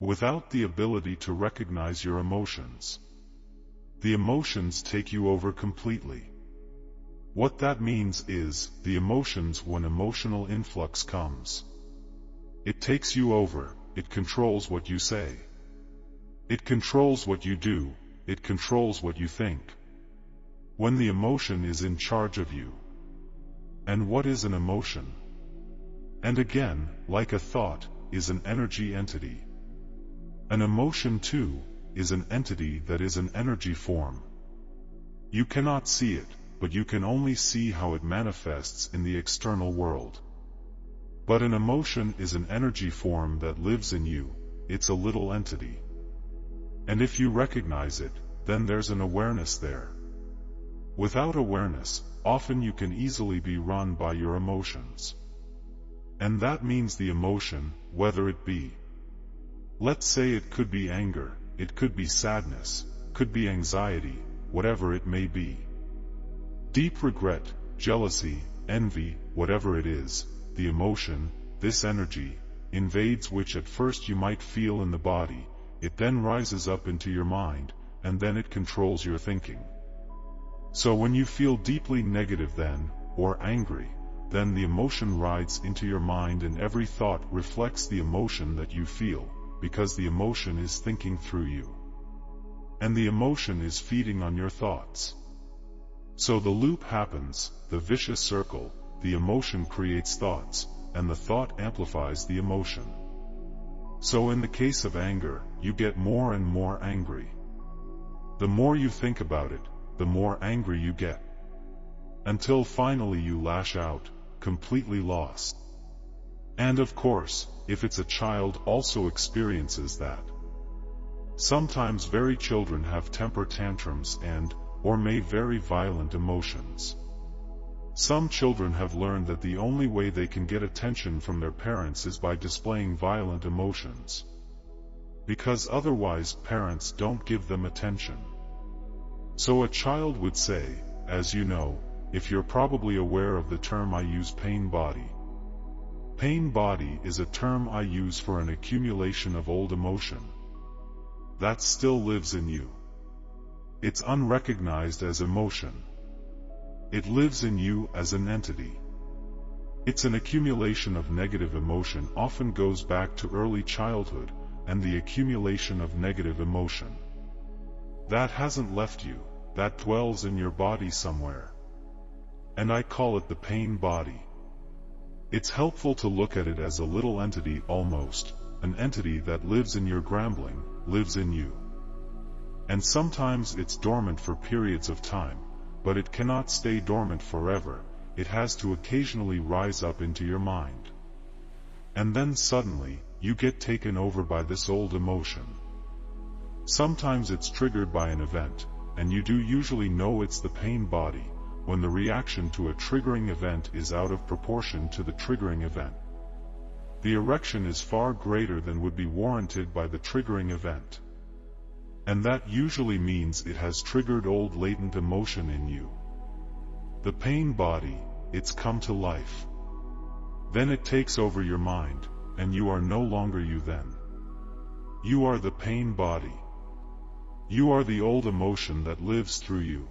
without the ability to recognize your emotions. The emotions take you over completely. What that means is, the emotions, when emotional influx comes, it takes you over, it controls what you say. It controls what you do, it controls what you think. When the emotion is in charge of you. And what is an emotion? And again, like a thought, is an energy entity. An emotion too, is an entity that is an energy form. You cannot see it, but you can only see how it manifests in the external world. But an emotion is an energy form that lives in you, it's a little entity. And if you recognize it, then there's an awareness there. Without awareness, often you can easily be run by your emotions. And that means the emotion, whether it be, let's say it could be anger, it could be sadness, could be anxiety, whatever it may be. Deep regret, jealousy, envy, whatever it is, the emotion, this energy, invades, which at first you might feel in the body, it then rises up into your mind, and then it controls your thinking. So when you feel deeply negative then, or angry, then the emotion rides into your mind, and every thought reflects the emotion that you feel, because the emotion is thinking through you. And the emotion is feeding on your thoughts. So the loop happens, the vicious circle, the emotion creates thoughts, and the thought amplifies the emotion. So in the case of anger, you get more and more angry. The more you think about it, the more angry you get. Until finally you lash out, completely lost. And of course, if it's a child, also experiences that. Sometimes very children have temper tantrums or may very violent emotions. Some children have learned that the only way they can get attention from their parents is by displaying violent emotions. Because otherwise parents don't give them attention. So a child would say, as you know, if you're probably aware of the term I use, pain body. Pain body is a term I use for an accumulation of old emotion that still lives in you. It's unrecognized as emotion. It lives in you as an entity. It's an accumulation of negative emotion, often goes back to early childhood, and the accumulation of negative emotion that hasn't left you, that dwells in your body somewhere. And I call it the pain body. It's helpful to look at it as a little entity, almost, an entity that lives in your grumbling, lives in you. And sometimes it's dormant for periods of time, but it cannot stay dormant forever, it has to occasionally rise up into your mind. And then suddenly, you get taken over by this old emotion. Sometimes it's triggered by an event, and you do usually know it's the pain body, when the reaction to a triggering event is out of proportion to the triggering event. The erection is far greater than would be warranted by the triggering event. And that usually means it has triggered old latent emotion in you. The pain body, it's come to life. Then it takes over your mind, and you are no longer you then. You are the pain body. You are the old emotion that lives through you.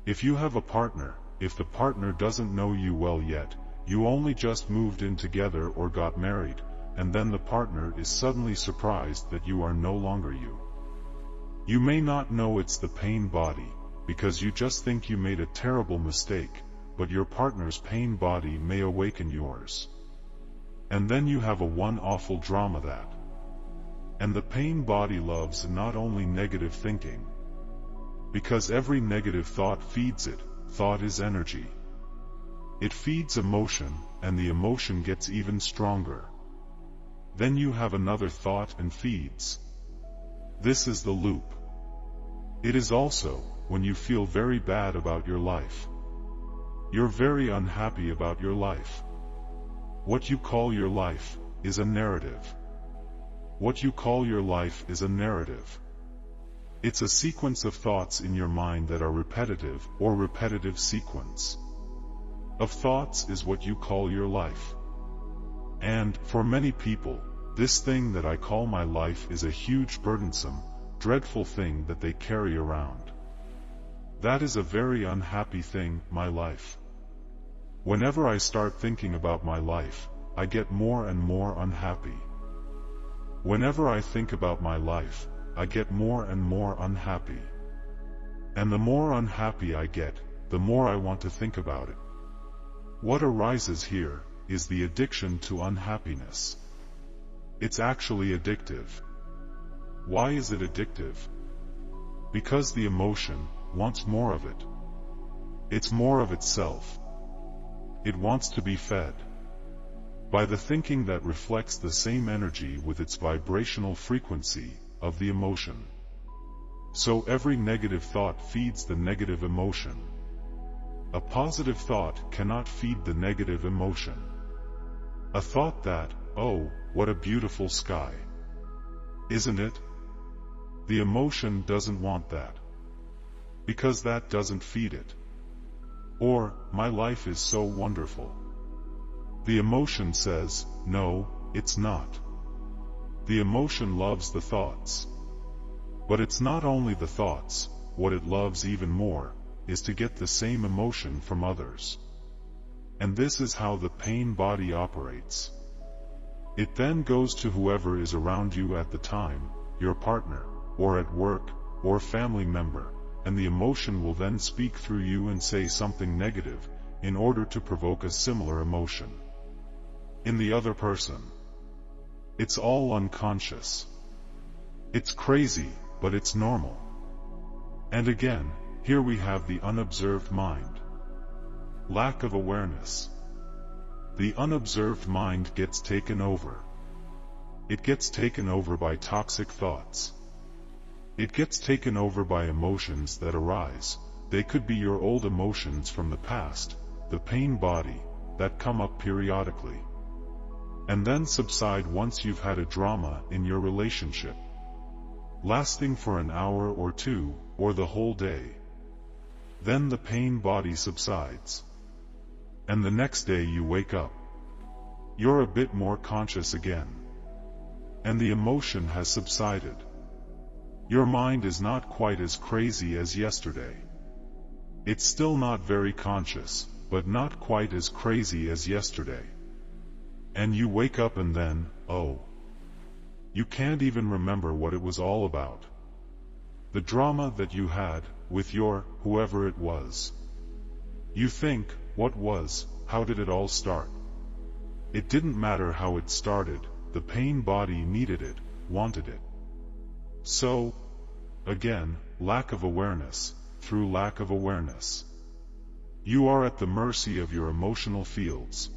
If you have a partner, if the partner doesn't know you well yet, you only just moved in together or got married, and then the partner is suddenly surprised that you are no longer you. You may not know it's the pain body, because you just think you made a terrible mistake, but your partner's pain body may awaken yours. And then you have a one awful drama that. And the pain body loves not only negative thinking, because every negative thought feeds it. Thought is energy. It feeds emotion, and the emotion gets even stronger. Then you have another thought and feeds. This is the loop. It is also, when you feel very bad about your life. You're very unhappy about your life. What you call your life is a narrative. What you call your life is a narrative. It's a sequence of thoughts in your mind that are repetitive, or repetitive sequence of thoughts is what you call your life. And, for many people, This thing that I call my life is a huge burdensome, dreadful thing that they carry around. That is a very unhappy thing, my life. Whenever I start thinking about my life, I get more and more unhappy. Whenever I think about my life, I get more and more unhappy. And the more unhappy I get, the more I want to think about it. What arises here is the addiction to unhappiness. It's actually addictive. Why is it addictive? Because the emotion wants more of it. It's more of itself. It wants to be fed by the thinking that reflects the same energy with its vibrational frequency of the emotion. So every negative thought feeds the negative emotion. A positive thought cannot feed the negative emotion. A thought that, oh, what a beautiful sky. Isn't it? The emotion doesn't want that. Because that doesn't feed it. Or, my life is so wonderful. The emotion says, no, it's not. The emotion loves the thoughts. But it's not only the thoughts, what it loves even more, is to get the same emotion from others. And this is how the pain body operates. It then goes to whoever is around you at the time, your partner, or at work, or family member, and the emotion will then speak through you and say something negative, in order to provoke a similar emotion in the other person. It's all unconscious. It's crazy, but it's normal. And again, here we have the unobserved mind. Lack of awareness. The unobserved mind gets taken over. It gets taken over by toxic thoughts. It gets taken over by emotions that arise. They could be your old emotions from the past, the pain body, that come up periodically, and then subside once you've had a drama in your relationship, lasting for an hour or two, or the whole day. Then the pain body subsides. And the next day you wake up. You're a bit more conscious again. And the emotion has subsided. Your mind is not quite as crazy as yesterday. It's still not very conscious, but not quite as crazy as yesterday. And you wake up and then, oh, you can't even remember what it was all about. The drama that you had with your whoever it was. You think, what was, how did it all start? It didn't matter how it started, the pain body needed it, wanted it. So, again, lack of awareness, through lack of awareness. You are at the mercy of your emotional fields.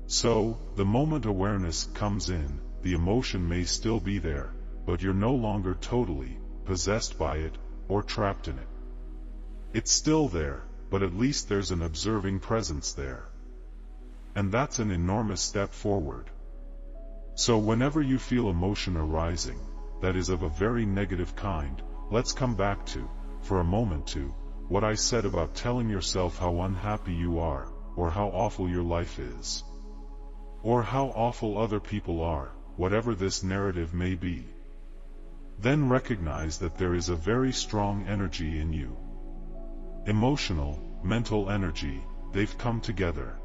So, the moment awareness comes in, the emotion may still be there, but you're no longer totally possessed by it, or trapped in it. It's still there, but at least there's an observing presence there. And that's an enormous step forward. So whenever you feel emotion arising, that is of a very negative kind, let's come back to, for a moment to, what I said about telling yourself how unhappy you are, or how awful your life is, or how awful other people are, whatever this narrative may be. Then recognize that there is a very strong energy in you. Emotional, mental energy, they've come together.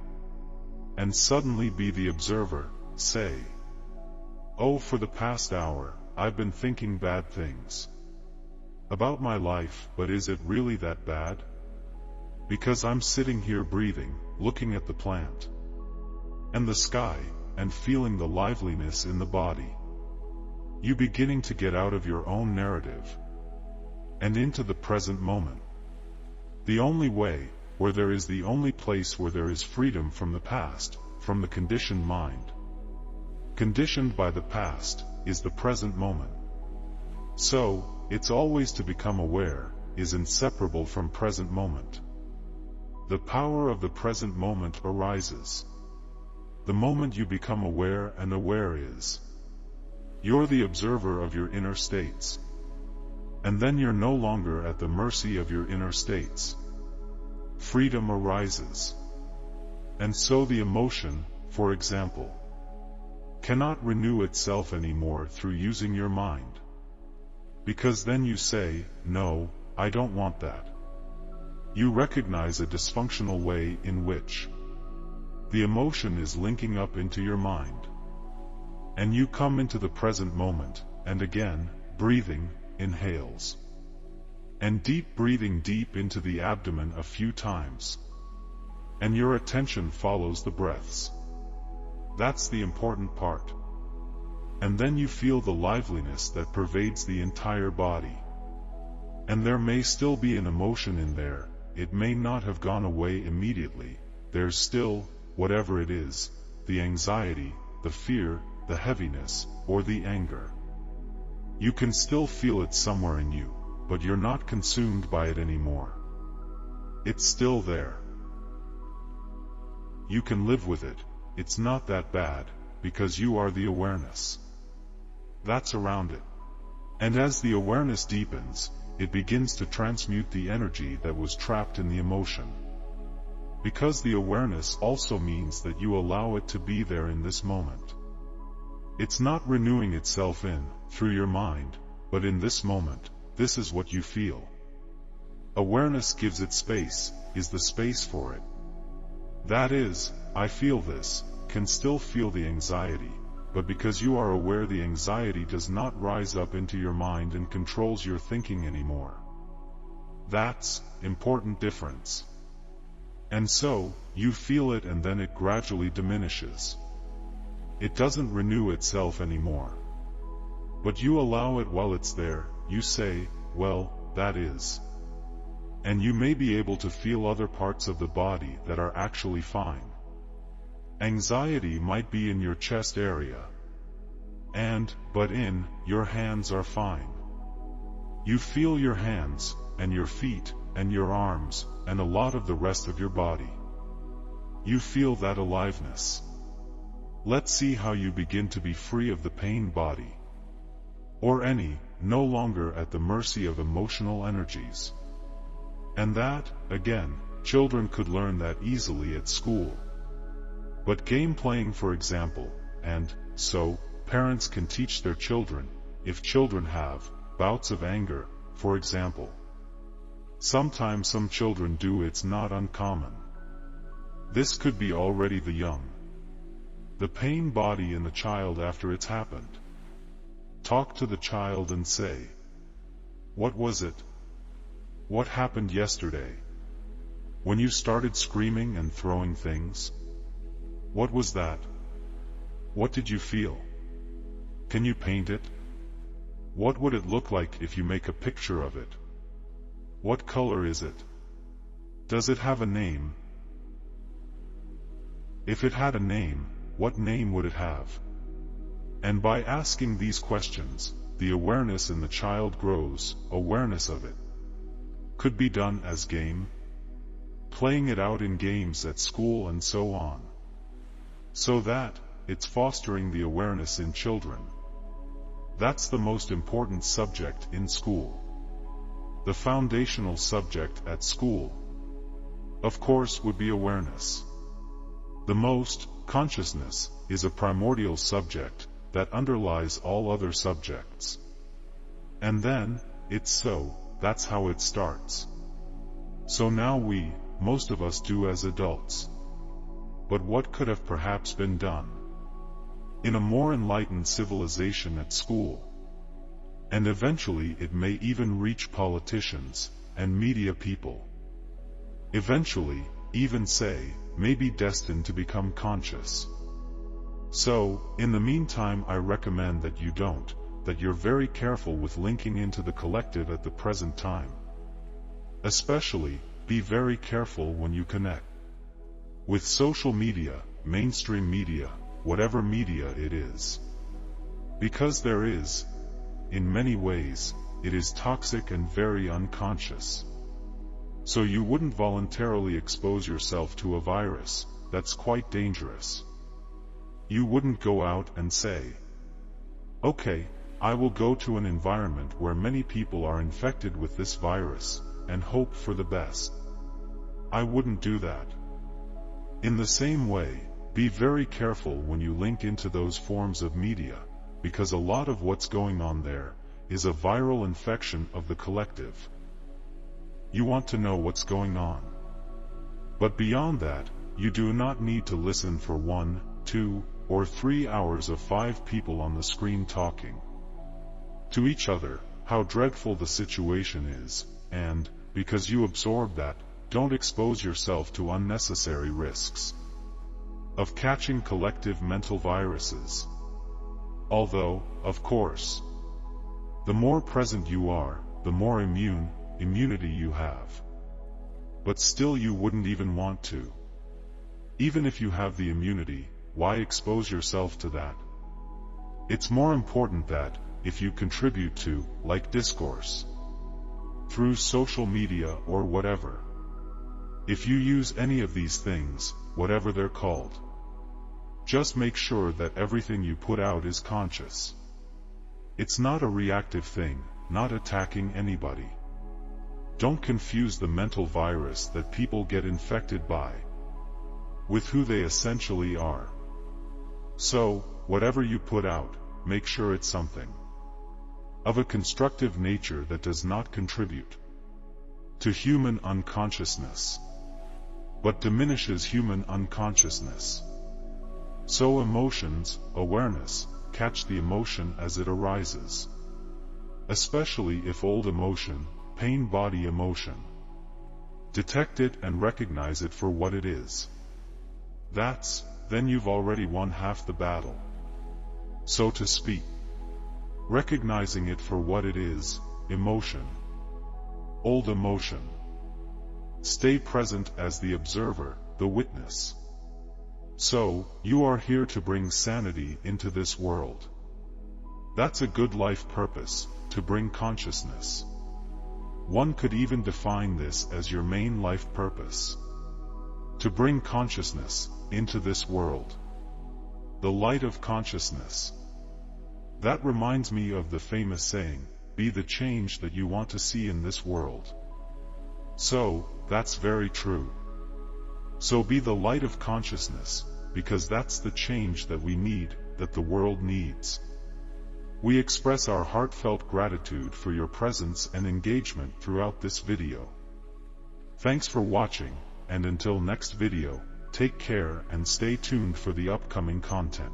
And suddenly be the observer, say, oh, for the past hour, I've been thinking bad things about my life, but is it really that bad? Because I'm sitting here breathing, looking at the plant and the sky, and feeling the liveliness in the body. You beginning to get out of your own narrative and into the present moment. The only way, where there is the only place where there is freedom from the past, from the conditioned mind, conditioned by the past, is the present moment. So, it's always to become aware, is inseparable from present moment. The power of the present moment arises. The moment you become aware, and aware is, you're the observer of your inner states. And then you're no longer at the mercy of your inner states. Freedom arises. And so the emotion, for example, cannot renew itself anymore through using your mind. Because then you say, no, I don't want that. You recognize a dysfunctional way in which the emotion is linking up into your mind. And you come into the present moment, and again, breathing, inhales. And deep breathing deep into the abdomen a few times. And your attention follows the breaths. That's the important part. And then you feel the liveliness that pervades the entire body. And there may still be an emotion in there, it may not have gone away immediately, there's still, whatever it is, the anxiety, the fear, the heaviness, or the anger. You can still feel it somewhere in you, but you're not consumed by it anymore. It's still there. You can live with it, it's not that bad, because you are the awareness that's around it. And as the awareness deepens, it begins to transmute the energy that was trapped in the emotion. Because the awareness also means that you allow it to be there in this moment. It's not renewing itself through your mind, but in this moment, this is what you feel. Awareness gives it space, is the space for it. That is, I feel this, can still feel the anxiety, but because you are aware the anxiety does not rise up into your mind and controls your thinking anymore. That's important difference. And so, you feel it and then it gradually diminishes. It doesn't renew itself anymore. But you allow it while it's there, you say, well, that is. And you may be able to feel other parts of the body that are actually fine. Anxiety might be in your chest area. But your hands are fine. You feel your hands, and your feet, and your arms, and a lot of the rest of your body. You feel that aliveness. Let's see how you begin to be free of the pain body. Or no longer at the mercy of emotional energies. And that, again, children could learn that easily at school. But game playing, for example, and so, parents can teach their children, if children have bouts of anger, for example. Sometimes some children do, it's not uncommon. This could be already the young. The pain body in the child after it's happened. Talk to the child and say, what was it? What happened yesterday? When you started screaming and throwing things? What was that? What did you feel? Can you paint it? What would it look like if you make a picture of it? What color is it? Does it have a name? If it had a name, what name would it have? And by asking these questions, the awareness in the child grows, awareness of it. Could be done as game, playing it out in games at school and so on. So that, it's fostering the awareness in children. That's the most important subject in school. The foundational subject at school, of course, would be awareness. The most, consciousness, is a primordial subject that underlies all other subjects. And then, it's so, that's how it starts. So now most of us do as adults. But what could have perhaps been done in a more enlightened civilization at school? And eventually it may even reach politicians and media people. Eventually, even may be destined to become conscious. So, in the meantime, I recommend that you're very careful with linking into the collective at the present time. Especially, be very careful when you connect with social media, mainstream media, whatever media it is. Because there is, in many ways, it is toxic and very unconscious. So you wouldn't voluntarily expose yourself to a virus, that's quite dangerous. You wouldn't go out and say, okay, I will go to an environment where many people are infected with this virus, and hope for the best. I wouldn't do that. In the same way, Be very careful when you link into those forms of media, because a lot of what's going on there is a viral infection of the collective. You want to know what's going on. But beyond that, you do not need to listen for 1, 2, or 3 hours of 5 people on the screen talking to each other how dreadful the situation is, and, because you absorb that, don't expose yourself to unnecessary risks of catching collective mental viruses. Although, of course, the more present you are, the more immunity you have. But still you wouldn't even want to. Even if you have the immunity, why expose yourself to that? It's more important that, if you contribute to, like discourse, through social media or whatever, if you use any of these things, whatever they're called, just make sure that everything you put out is conscious. It's not a reactive thing, not attacking anybody. Don't confuse the mental virus that people get infected by with who they essentially are. So, whatever you put out, make sure it's something of a constructive nature that does not contribute to human unconsciousness, but diminishes human unconsciousness. So emotions, awareness, catch the emotion as it arises. Especially if old emotion, pain body emotion. Detect it and recognize it for what it is. Then you've already won half the battle, so to speak. Recognizing it for what it is, emotion. Old emotion. Stay present as the observer, the witness. So, you are here to bring sanity into this world. That's a good life purpose, to bring consciousness. One could even define this as your main life purpose. To bring consciousness into this world. The light of consciousness. That reminds me of the famous saying, be the change that you want to see in this world. So, that's very true. So be the light of consciousness, because that's the change that we need, that the world needs. We express our heartfelt gratitude for your presence and engagement throughout this video. Thanks for watching, and until next video, take care and stay tuned for the upcoming content.